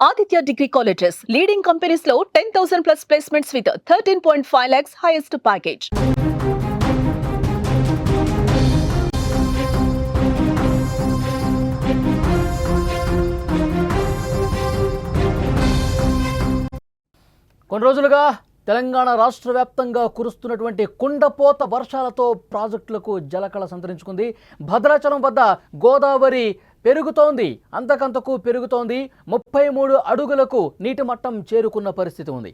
Aditya Degree Colleges, leading companies లో 10,000 plus placements with 13.5 lakhs highest package. కొన్ని రోజులుగా తెలంగాణ రాష్ట్ర వ్యాప్తంగా కురుస్తున్నటువంటి కుండపోత వర్షాలతో ప్రాజెక్టులకు జలకళ సంతరించుకుంది. భద్రాచలం వద్ద గోదావరి పెరుగుతోంది, అంతకంతకు పెరుగుతోంది. 33 అడుగులకు నీటి మట్టం చేరుకున్న పరిస్థితి ఉంది.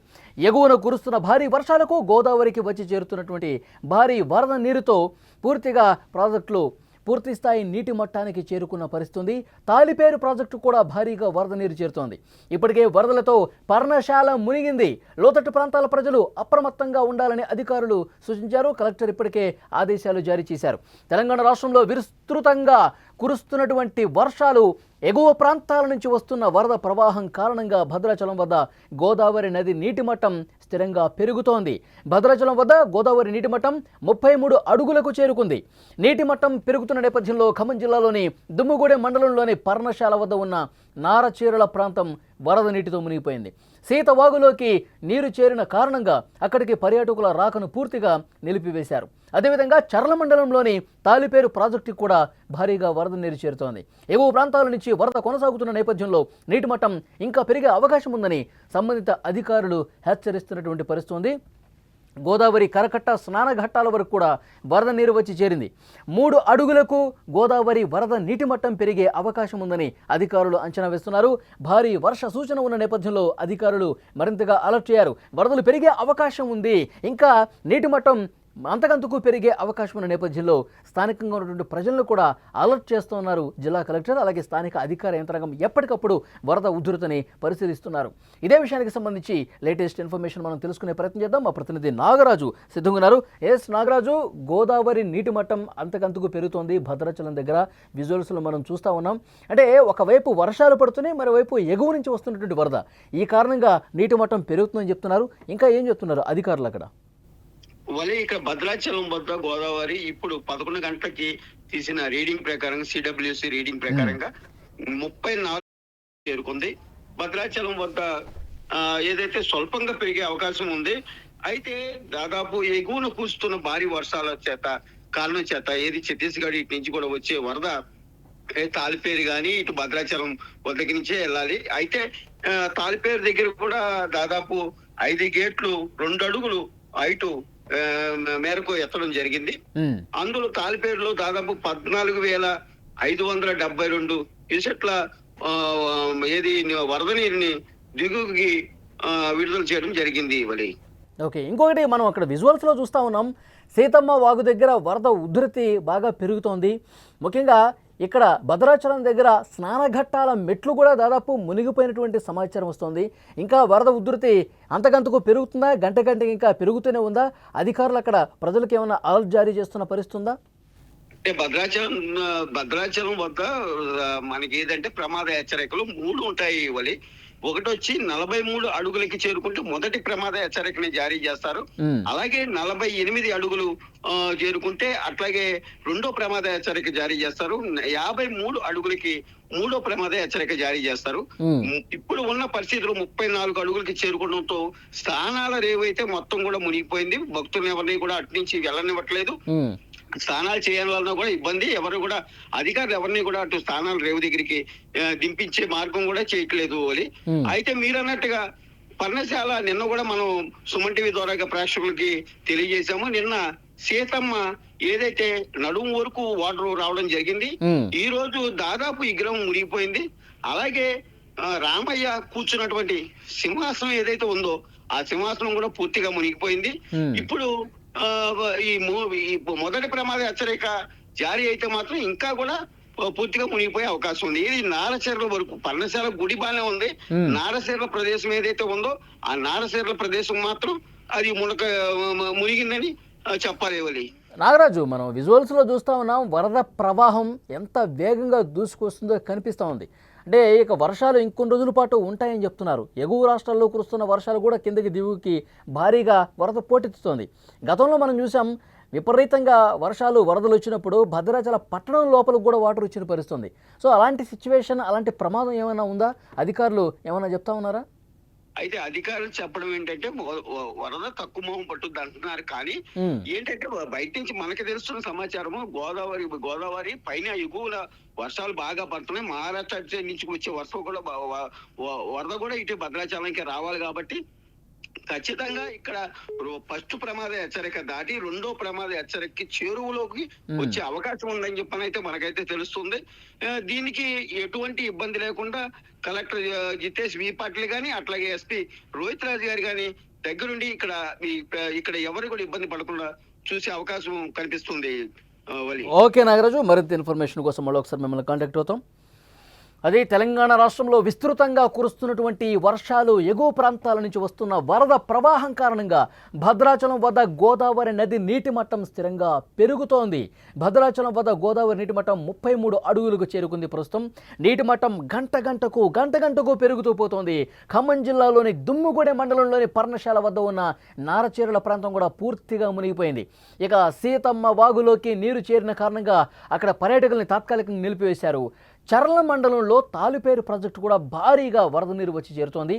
ఎగువన కురుస్తున్న భారీ వర్షాలకు గోదావరికి వచ్చి చేరుతున్నటువంటి భారీ వరద నీరుతో పూర్తిగా ప్రాజెక్టులు పూర్తిస్థాయి నీటి మట్టానికి చేరుకున్న పరిస్థితి. తాలిపేరు ప్రాజెక్టు కూడా భారీగా వరద నీరు చేరుతోంది. ఇప్పటికే వరదలతో పర్ణశాల మునిగింది. లోతట్టు ప్రాంతాల ప్రజలు అప్రమత్తంగా ఉండాలని అధికారులు సూచించారు. కలెక్టర్ ఇప్పటికే ఆదేశాలు జారీ చేశారు. తెలంగాణ రాష్ట్రంలో విస్తృతంగా కురుస్తున్నటువంటి వర్షాలు, ఎగువ ప్రాంతాల నుంచి వస్తున్న వరద ప్రవాహం కారణంగా భద్రాచలం వద్ద గోదావరి నది నీటి మట్టం స్థిరంగా పెరుగుతోంది. భద్రాచలం వద్ద గోదావరి నీటి మట్టం 33 అడుగులకు చేరుకుంది. నీటి మట్టం పెరుగుతున్న నేపథ్యంలో ఖమ్మం జిల్లాలోని దుమ్ముగూడెం మండలంలోని పర్ణశాల వద్ద ఉన్న నారచీరల ప్రాంతం వరద నీటితో మునిగిపోయింది. సీతవాగులోకి నీరు చేరిన కారణంగా అక్కడికి పర్యాటకుల రాకను పూర్తిగా నిలిపివేశారు. అదేవిధంగా చర్ల మండలంలోని తాలిపేరు ప్రాజెక్టు కూడా భారీగా వరద నీరు చేరుతోంది. ఎగువ ప్రాంతాల నుంచి వరద కొనసాగుతున్న నేపథ్యంలో నీటి మట్టం ఇంకా పెరిగే అవకాశం ఉందని సంబంధిత అధికారులు హెచ్చరిస్తున్నటువంటి పరిస్థితి ఉంది. గోదావరి కరకట్ట స్నానఘట్టాల వరకు కూడా వరద నీరు వచ్చి చేరింది. 3 అడుగులకు గోదావరి వరద నీటి మట్టం పెరిగే అవకాశం ఉందని అధికారులు అంచనా వేస్తున్నారు. భారీ వర్ష సూచన ఉన్న నేపథ్యంలో అధికారులు మరింతగా అలర్ట్ అయ్యారు. వరదలు పెరిగే అవకాశం ఉంది, ఇంకా నీటి మట్టం అంతకంతకు పెరిగే అవకాశం ఉన్న నేపథ్యంలో స్థానికంగా ఉన్నటువంటి ప్రజలను కూడా అలర్ట్ చేస్తున్నారు జిల్లా కలెక్టర్. అలాగే స్థానిక అధికార యంత్రాంగం ఎప్పటికప్పుడు వరద ఉధృతిని పరిశీలిస్తున్నారు. ఇదే విషయానికి సంబంధించి లేటెస్ట్ ఇన్ఫర్మేషన్ మనం తెలుసుకునే ప్రయత్నం చేద్దాం. మా ప్రతినిధి నాగరాజు సిద్ధంగా ఉన్నారు. నాగరాజు, గోదావరి నీటి మట్టం అంతకంతకు పెరుగుతోంది భద్రాచలం దగ్గర. విజువల్స్లో మనం చూస్తూ ఉన్నాం. అంటే ఒకవైపు వర్షాలు పడుతున్నాయి, మరోవైపు ఎగువ నుంచి వస్తున్నటువంటి వరద. ఈ కారణంగా నీటి మట్టం పెరుగుతుందని చెప్తున్నారు. ఇంకా ఏం చెప్తున్నారు అధికారులు అక్కడ? ఇక్కడ భద్రాచలం వద్ద గోదావరి ఇప్పుడు 11 గంటలకి తీసిన రీడింగ్ ప్రకారం, సిడబ్ల్యూసి రీడింగ్ ప్రకారంగా 34 చేరుకుంది. భద్రాచలం వద్ద ఏదైతే స్వల్పంగా పెరిగే అవకాశం ఉంది. అయితే దాదాపు ఎగువన కురుస్తున్న భారీ వర్షాల కారణం చేత ఏది ఛత్తీస్గఢ్ ఇటు నుంచి కూడా వచ్చే వరద తాలిపేరు కానీ ఇటు భద్రాచలం వద్దకి నుంచే వెళ్ళాలి. అయితే తాలిపేరు దగ్గర కూడా దాదాపు 5 గేట్లు 2 అడుగులు హైటు మేరకు ఎత్తడం జరిగింది. అందులో తాలిపేరులో దాదాపు 14,572 క్యూసెట్ల ఏది వరద నీరుని దిగువకి విడుదల చేయడం జరిగింది. ఓకే, ఇంకొకటి మనం అక్కడ విజువల్స్ లో చూస్తా ఉన్నాం. సీతమ్మ వాగు దగ్గర వరద ఉధృతి బాగా పెరుగుతోంది. ముఖ్యంగా ఇక్కడ భద్రాచలం దగ్గర స్నానఘట్టాల మెట్లు కూడా దాదాపు మునిగిపోయినటువంటి సమాచారం వస్తుంది. ఇంకా వరద ఉధృతి అంతకంతకు పెరుగుతుందా? గంటకి ఇంకా పెరుగుతూనే ఉందా? అధికారులు అక్కడ ప్రజలకు ఏమైనా అలర్ట్ జారీ చేస్తున్న పరిస్థితి ఉందా? అంటే భద్రాచలం వద్ద మనకి ఏదంటే ప్రమాద హెచ్చరికలు 3 ఉంటాయి. ఒకటి వచ్చి 43 అడుగులకి చేరుకుంటే మొదటి ప్రమాద హెచ్చరికని జారీ చేస్తారు. అలాగే 48 అడుగులు చేరుకుంటే అట్లాగే రెండో ప్రమాద హెచ్చరిక జారీ చేస్తారు. 53 అడుగులకి మూడో ప్రమాద హెచ్చరిక జారీ చేస్తారు. ఇప్పుడు ఉన్న పరిస్థితులు 34 అడుగులకి చేరుకోవడంతో స్థానాల రేవైతే మొత్తం కూడా మునిగిపోయింది. భక్తులను ఎవరిని కూడా అటు నుంచి వెళ్ళనివ్వట్లేదు. స్నానాలు చేయాలన్నా కూడా ఇబ్బంది. ఎవరు కూడా అధికారులు ఎవరిని కూడా అటు స్థానాలు రేవు దగ్గరికి దింపించే మార్గం కూడా చేయట్లేదు. అయితే మీరు అన్నట్టుగా పర్ణశాల నిన్న కూడా మనం సుమన్ టీవీ ద్వారా ప్రేక్షకులకి తెలియజేశాము. నిన్న సీతమ్మ ఏదైతే నడుము వరకు వాటర్ రావడం జరిగింది. ఈ రోజు దాదాపు ఈ విగ్రహం మునిగిపోయింది. అలాగే రామయ్య కూర్చున్నటువంటి సింహాసనం ఏదైతే ఉందో ఆ సింహాసనం కూడా పూర్తిగా మునిగిపోయింది. ఇప్పుడు ఈ మొదటి ప్రమాద హెచ్చరిక జారీ అయితే మాత్రం ఇంకా కూడా పూర్తిగా మునిగిపోయే అవకాశం ఉంది. ఇది నారచీరల వరకు, పర్ణశాల గుడి బానే ఉంది. నారచీరల ప్రదేశం ఏదైతే ఉందో ఆ నారచీరల ప్రదేశం మాత్రం అది మునిగిందని చెప్పాలి. నాగరాజు, మనం విజువల్స్ లో చూస్తా ఉన్నాం. వరద ప్రవాహం ఎంత వేగంగా దూసుకొస్తుందో కనిపిస్తా ఉంది. అంటే ఇక వర్షాలు ఇంకొన్ని రోజుల పాటు ఉంటాయని చెప్తున్నారు. ఎగువ రాష్ట్రాల్లో కురుస్తున్న వర్షాలు కూడా కిందకి దిగుకి భారీగా వరద పోటెత్తుతోంది. గతంలో మనం చూసాం విపరీతంగా వర్షాలు వరదలు వచ్చినప్పుడు భద్రాచల పట్టణం లోపలికి కూడా వాటర్ వచ్చిన పరిస్థితుంది. సో అలాంటి సిచ్యువేషన్, అలాంటి ప్రమాదం ఏమైనా ఉందా? అధికారులు ఏమైనా చెప్తా ఉన్నారా? అయితే అధికారులు చెప్పడం ఏంటంటే వరద తక్కువ మొహం పట్టుద్ది అంటున్నారు. కానీ ఏంటంటే బయట నుంచి మనకి తెలుస్తున్న సమాచారము గోదావరి పైన ఎగువల వర్షాలు బాగా పడుతున్నాయి. మహారాష్ట్ర నుంచి వచ్చే వర్షం కూడా వరద కూడా ఇటు భద్రాచలంకి రావాలి. కాబట్టి ఖచ్చితంగా ఇక్కడ ఫస్ట్ ప్రమాద హెచ్చరిక దాటి రెండో ప్రమాద హెచ్చరికకి చేరువలోకి వచ్చే అవకాశం ఉందని చెప్పనైతే మనకైతే తెలుస్తుంది. దీనికి ఎటువంటి ఇబ్బంది లేకుండా కలెక్టర్ జితేష్ వి పాటిల్ గాని, అట్లాగే ఎస్పీ రోహిత్ రాజ్ గారు గాని దగ్గరుండి ఇక్కడ ఎవరు కూడా ఇబ్బంది పడకుండా చూసే అవకాశం కనిపిస్తుంది. ఓకే నాగరాజు, మరింత ఇన్ఫర్మేషన్ కోసం మళ్ళీ ఒకసారి మిమ్మల్ని కాంటాక్ట్ అవుతాం. అదే తెలంగాణ రాష్ట్రంలో విస్తృతంగా కురుస్తున్నటువంటి వర్షాలు, ఎగువ ప్రాంతాల నుంచి వస్తున్న వరద ప్రవాహం కారణంగా భద్రాచలం వద్ద గోదావరి నది నీటి మట్టం స్థిరంగా పెరుగుతోంది. భద్రాచలం వద్ద గోదావరి నీటి మట్టం 33 అడుగులకు చేరుకుంది. ప్రస్తుతం నీటి మట్టం గంట గంటకు పెరుగుతూ పోతోంది. ఖమ్మం జిల్లాలోని దుమ్ముగూడెం మండలంలోని పర్ణశాల వద్ద ఉన్న నారచీరల ప్రాంతం కూడా పూర్తిగా మునిగిపోయింది. ఇక సీతమ్మ వాగులోకి నీరు చేరిన కారణంగా అక్కడ పర్యాటకుల్ని తాత్కాలికంగా నిలిపివేశారు. చర్ల మండలంలో తాలిపేరు ప్రాజెక్టు కూడా భారీగా వరద నీరు వచ్చి చేరుతోంది.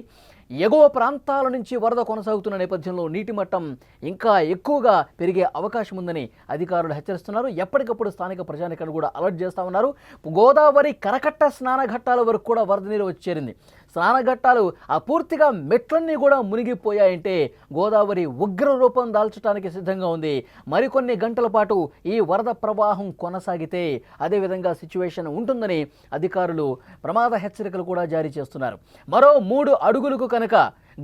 ఎగువ ప్రాంతాల నుంచి వరద కొనసాగుతున్న నేపథ్యంలో నీటి మట్టం ఇంకా ఎక్కువగా పెరిగే అవకాశం ఉందని అధికారులు హెచ్చరిస్తున్నారు. ఎప్పటికప్పుడు స్థానిక ప్రజానికను కూడా అలర్ట్ చేస్తూ ఉన్నారు. గోదావరి కరకట్ట స్నానఘట్టాల వరకు కూడా వరద నీరు వచ్చి చేరింది. స్నానఘట్టాలు పూర్తిగా మెట్లన్నీ కూడా మునిగిపోయాయంటే గోదావరి ఉగ్ర రూపం దాల్చడానికి సిద్ధంగా ఉంది. మరికొన్ని గంటల పాటు ఈ వరద ప్రవాహం కొనసాగితే అదేవిధంగా సిచ్యువేషన్ ఉంటుందని అధికారులు ప్రమాద హెచ్చరికలు కూడా జారీ చేస్తున్నారు. మరో 3 అడుగులకు కనుక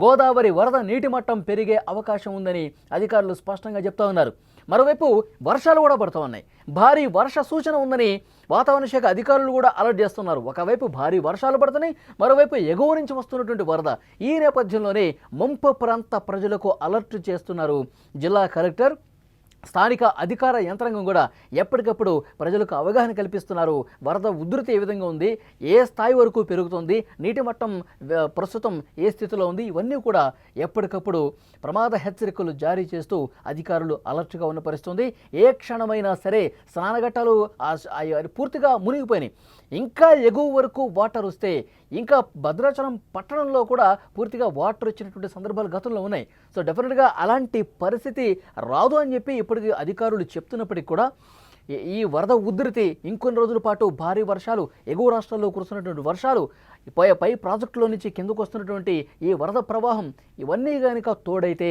గోదావరి వరద నీటి మట్టం పెరిగే అవకాశం ఉందని అధికారులు స్పష్టంగా చెప్తా ఉన్నారు. మరోవైపు వర్షాలు కూడా పడుతూ ఉన్నాయి. భారీ వర్ష సూచన ఉందని వాతావరణ శాఖ అధికారులు కూడా అలర్ట్ చేస్తున్నారు. ఒకవైపు భారీ వర్షాలు పడుతున్నాయి, మరోవైపు ఎగువ నుంచి వస్తున్నటువంటి వరద. ఈ నేపథ్యంలోనే ముంపు ప్రాంత ప్రజలకు అలర్ట్ చేస్తున్నారు జిల్లా కలెక్టర్. స్థానిక అధికార యంత్రాంగం కూడా ఎప్పటికప్పుడు ప్రజలకు అవగాహన కల్పిస్తున్నారు. వరద ఉధృతి ఏ విధంగా ఉంది, ఏ స్థాయి వరకు పెరుగుతుంది, నీటి మట్టం ప్రస్తుతం ఏ స్థితిలో ఉంది, ఇవన్నీ కూడా ఎప్పటికప్పుడు ప్రమాద హెచ్చరికలు జారీ చేస్తూ అధికారులు అలర్ట్గా ఉన్న పరిస్థితుంది. ఏ క్షణమైనా సరే స్నానఘట్టాలు పూర్తిగా మునిగిపోయినాయి. ఇంకా ఎగువ వరకు వాటర్ వస్తే ఇంకా భద్రాచలం పట్టణంలో కూడా పూర్తిగా వాటర్ వచ్చినటువంటి సందర్భాలు గతంలో ఉన్నాయి. సో డెఫినెట్గా అలాంటి పరిస్థితి రాదు అని చెప్పి ఇప్పటికీ అధికారులు చెప్తున్నప్పటికీ కూడా ఈ వరద ఉధృతి ఇంకొన్ని రోజుల పాటు భారీ వర్షాలు, ఎగువ రాష్ట్రాల్లో కురుస్తున్నటువంటి వర్షాలు, పై ప్రాజెక్టులో నుంచి కిందకు వస్తున్నటువంటి ఈ వరద ప్రవాహం, ఇవన్నీ కనుక తోడైతే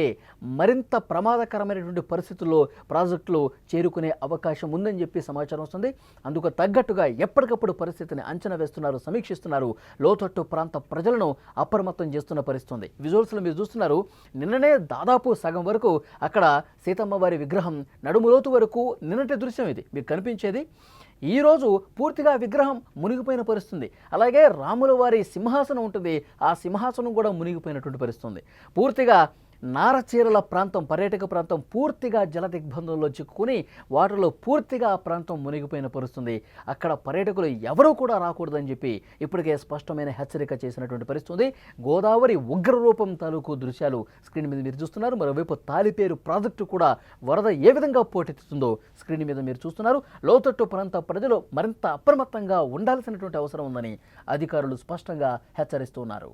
మరింత ప్రమాదకరమైనటువంటి పరిస్థితుల్లో ప్రాజెక్టులు చేరుకునే అవకాశం ఉందని చెప్పి సమాచారం వస్తుంది. అందుకు తగ్గట్టుగా ఎప్పటికప్పుడు పరిస్థితిని అంచనా వేస్తున్నారు, సమీక్షిస్తున్నారు. లోతట్టు ప్రాంత ప్రజలను అప్రమత్తం చేస్తున్న పరిస్థితుంది. విజువల్స్లో మీరు చూస్తున్నారు, నిన్ననే దాదాపు సగం వరకు అక్కడ సీతమ్మ వారి విగ్రహం నడుములోతు వరకు నిన్నటి దృశ్యం ఇది మీకు కనిపించేది. ఈరోజు పూర్తిగా విగ్రహం మునిగిపోయిన పరిస్థితుంది. అలాగే రాముల వారి సింహాసనం ఉంటుంది, ఆ సింహాసనం కూడా మునిగిపోయినటువంటి పరిస్థితుంది. పూర్తిగా నారచీరల ప్రాంతం, పర్యాటక ప్రాంతం పూర్తిగా జల దిగ్బంధంలో చిక్కుకుని వాటర్లో పూర్తిగా ఆ ప్రాంతం మునిగిపోయిన పరిస్థితుంది. అక్కడ పర్యాటకులు ఎవరూ కూడా రాకూడదని చెప్పి ఇప్పటికే స్పష్టమైన హెచ్చరిక చేసినటువంటి పరిస్థితుంది. గోదావరి ఉగ్రరూపం తాలూకు దృశ్యాలు స్క్రీన్ మీద మీరు చూస్తున్నారు. మరోవైపు తాలిపేరు ప్రాజెక్టు కూడా వరద ఏ విధంగా పోటెత్తుతుందో స్క్రీన్ మీద మీరు చూస్తున్నారు. లోతట్టు ప్రాంత ప్రజలు మరింత అప్రమత్తంగా ఉండాల్సినటువంటి అవసరం ఉందని అధికారులు స్పష్టంగా హెచ్చరిస్తున్నారు.